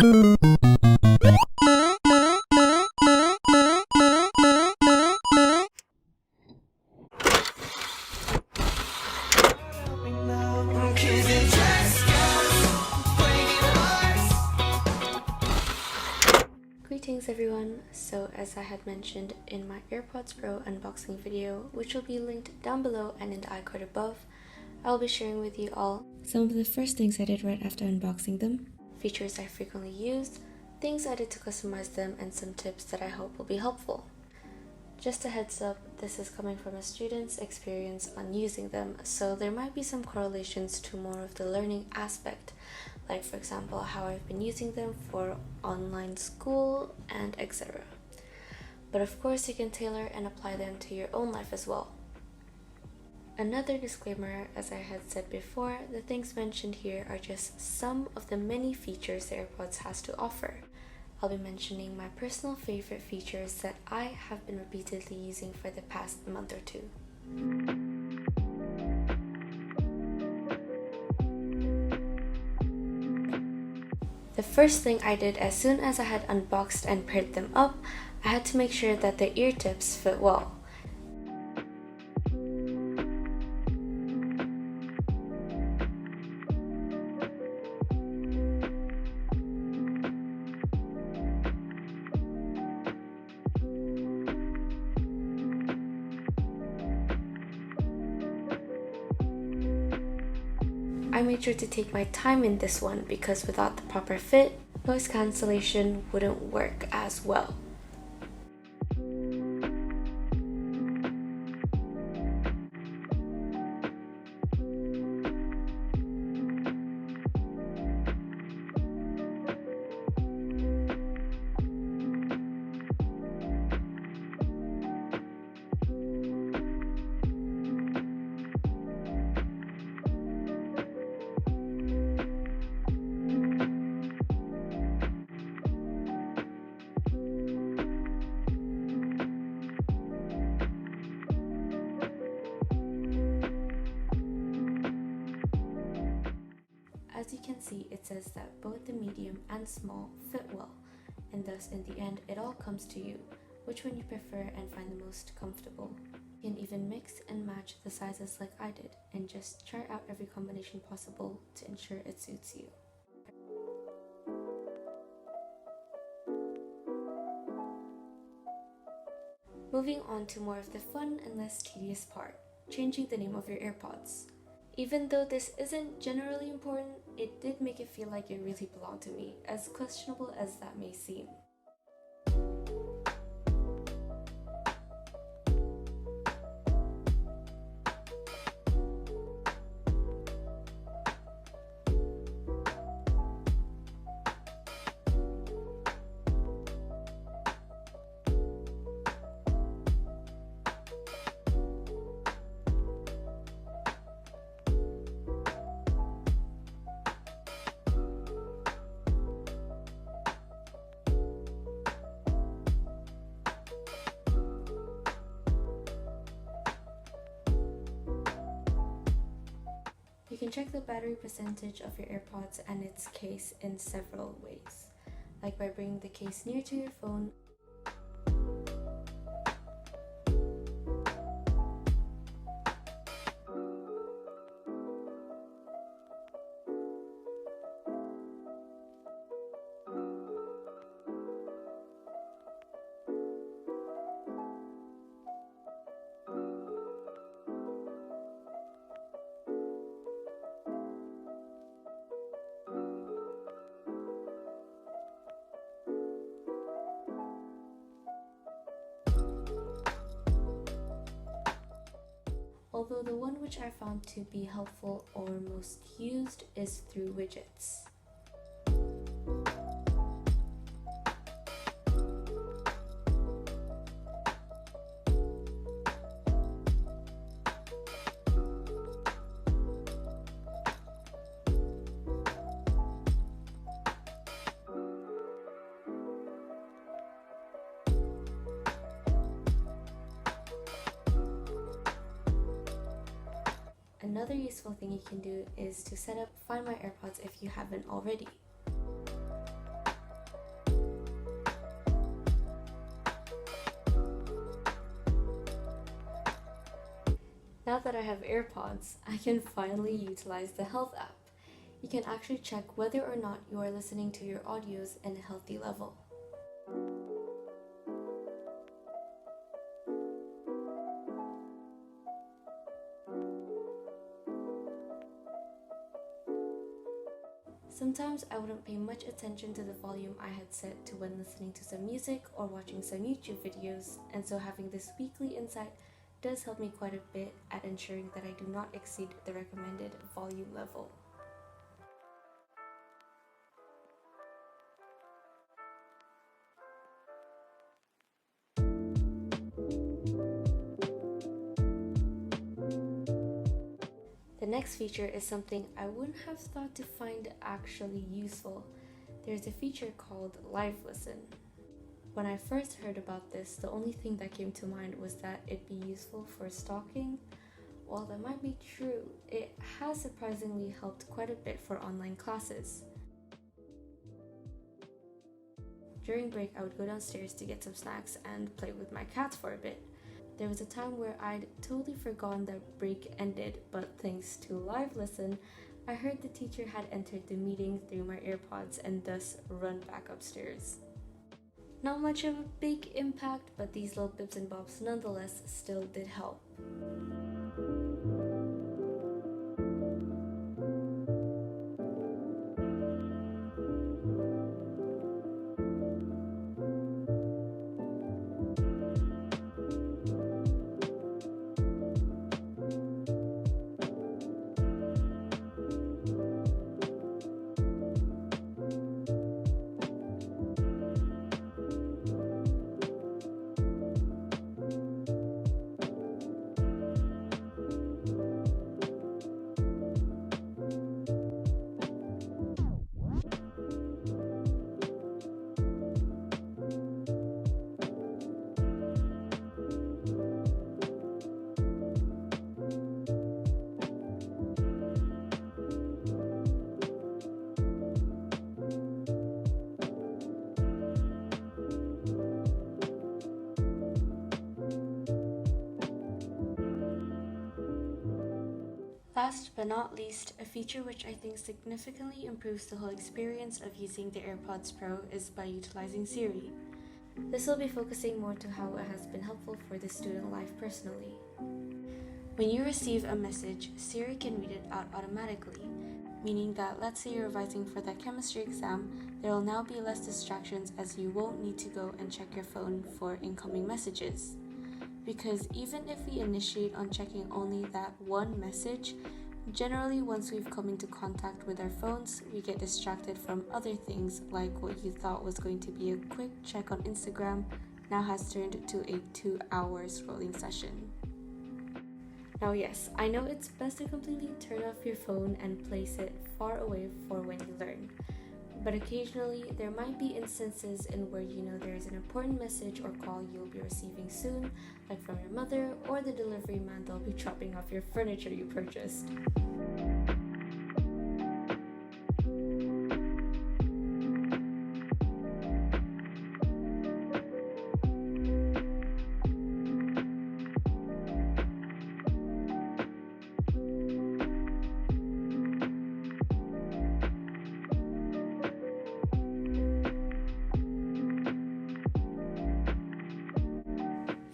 Greetings everyone, so as I had mentioned in my AirPods Pro unboxing video, which will be linked down below and in the iCard above, I'll be sharing with you all some of the first things I did right after unboxing them, features I frequently used, things I did to customize them, and some tips that I hope will be helpful. Just a heads up, this is coming from a student's experience on using them, so there might be some correlations to more of the learning aspect, like for example how I've been using them for online school and etc. But of course you can tailor and apply them to your own life as well. Another disclaimer, as I had said before, the things mentioned here are just some of the many features the AirPods has to offer. I'll be mentioning my personal favorite features that I have been repeatedly using for the past month or two. The first thing I did as soon as I had unboxed and paired them up, I had to make sure that the ear tips fit well. I made sure to take my time in this one because without the proper fit, noise cancellation wouldn't work as well. As you can see, it says that both the medium and small fit well, and thus in the end it all comes to you, which one you prefer and find the most comfortable. You can even mix and match the sizes like I did, and just try out every combination possible to ensure it suits you. Moving on to more of the fun and less tedious part, changing the name of your AirPods. Even though this isn't generally important, it did make it feel like it really belonged to me, as questionable as that may seem. You can check the battery percentage of your AirPods and its case in several ways, like by bringing the case near to your phone, although the one which I found to be helpful or most used is through widgets. Another useful thing you can do is to set up Find My AirPods if you haven't already. Now that I have AirPods, I can finally utilize the Health app. You can actually check whether or not you are listening to your audios in a healthy level. Sometimes I wouldn't pay much attention to the volume I had set to when listening to some music or watching some YouTube videos, and so having this weekly insight does help me quite a bit at ensuring that I do not exceed the recommended volume level. The next feature is something I wouldn't have thought to find actually useful. There's a feature called Live Listen. When I first heard about this, the only thing that came to mind was that it'd be useful for stalking. While that might be true, it has surprisingly helped quite a bit for online classes. During break, I would go downstairs to get some snacks and play with my cats for a bit. There was a time where I'd totally forgotten that break ended, but thanks to Live Listen, I heard the teacher had entered the meeting through my AirPods and thus run back upstairs. Not much of a big impact, but these little bips and bobs nonetheless still did help. Last but not least, a feature which I think significantly improves the whole experience of using the AirPods Pro is by utilizing Siri. This will be focusing more to how it has been helpful for the student life personally. When you receive a message, Siri can read it out automatically, meaning that let's say you're revising for that chemistry exam, there will now be less distractions as you won't need to go and check your phone for incoming messages. Because even if we initiate on checking only that one message, generally once we've come into contact with our phones, we get distracted from other things, like what you thought was going to be a quick check on Instagram now has turned to a 2-hour scrolling session. Now yes, I know it's best to completely turn off your phone and place it far away for when you learn. But occasionally, there might be instances in where you know there is an important message or call you'll be receiving soon, like from your mother or the delivery man that'll be dropping off your furniture you purchased.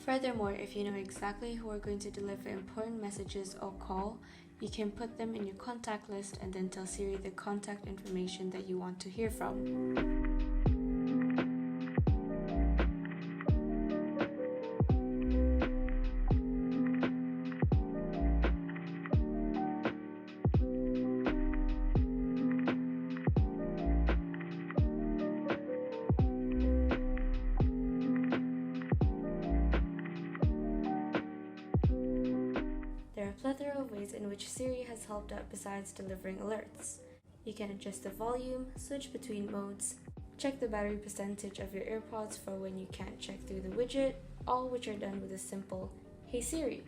Furthermore, if you know exactly who are going to deliver important messages or call, you can put them in your contact list and then tell Siri the contact information that you want to hear from. There are a plethora of ways in which Siri has helped out besides delivering alerts. You can adjust the volume, switch between modes, check the battery percentage of your AirPods for when you can't check through the widget, all which are done with a simple "Hey Siri."